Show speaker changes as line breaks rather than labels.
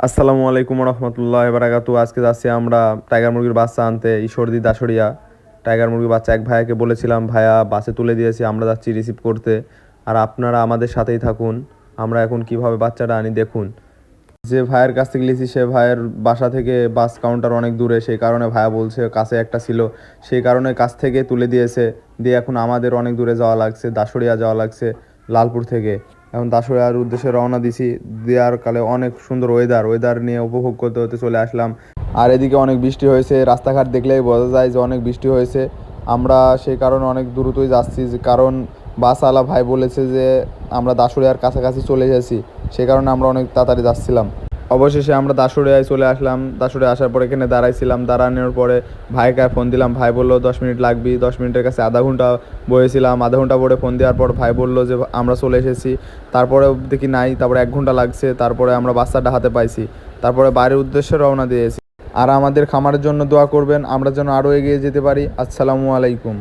আসসালামু আলাইকুম রহমতুল্লাহ বারাকাতু। আজকে যাচ্ছি আমরা টাইগার মুরগির বাচ্চা আনতে ঈশ্বরদী দাসড়িয়া। টাইগার মুরগির বাচ্চা এক ভাইয়াকে বলেছিলাম, ভাইয়া বাসে তুলে দিয়েছি, আমরা যাচ্ছি রিসিভ করতে। আর আপনারা আমাদের সাথেই থাকুন, আমরা এখন কিভাবে বাচ্চাটা আনি দেখুন। যে ভাইয়ের কাছ থেকে নিয়েছি সে ভাইয়ের বাসা থেকে বাস কাউন্টার অনেক দূরে, সেই কারণে ভাইয়া বলছে কাছে একটা ছিল, সেই কারণে কাছ থেকে তুলে দিয়েছে। দিয়ে এখন আমাদের অনেক দূরে যাওয়া লাগছে, দাসড়িয়া যাওয়া লাগছে লালপুর থেকে। এখন দাসড়িয়ার উদ্দেশ্যে রওনা দিছি। দেওয়ার কালে অনেক সুন্দর ওয়েদার নিয়ে উপভোগ করতে হতে চলে আসলাম। আর এদিকে অনেক বৃষ্টি হয়েছে, রাস্তাঘাট দেখলেই বোঝা যায় যে অনেক বৃষ্টি হয়েছে। আমরা সেই কারণে অনেক দ্রুতই যাচ্ছি, যে কারণ বাসওয়ালা ভাই বলেছে যে আমরা দাসড়িয়ার কাছাকাছি চলে এসেছি, সেই কারণে আমরা অনেক তাড়াতাড়ি যাচ্ছিলাম। অবশেষে আমরা দাসুরিয়ায় চলে আসলাম। দাসুরিয়া আসার পর এখানে দাঁড়াইছিলাম, দাঁড়ানোর পরে ভাইকে ফোন দিলাম। ভাই বললো 10 মিনিট লাগবে। 10 মিনিটের কাছে আধা ঘন্টা বয়েছিলাম। আধা ঘন্টা পরে ফোন দেওয়ার পর ভাই বললো যে আমরা চলে এসেছি। তারপরে দেখি নাই, তারপরে 1 ঘন্টা লাগছে, তারপরে আমরা বাচ্চাটা হাতে পাইছি। তারপরে বাড়ির উদ্দেশ্যে রওনা দিয়েছি। আর আমাদের খামারের জন্য দোয়া করবেন, আমরা যেন আরও এগিয়ে যেতে পারি। আসসালামু আলাইকুম।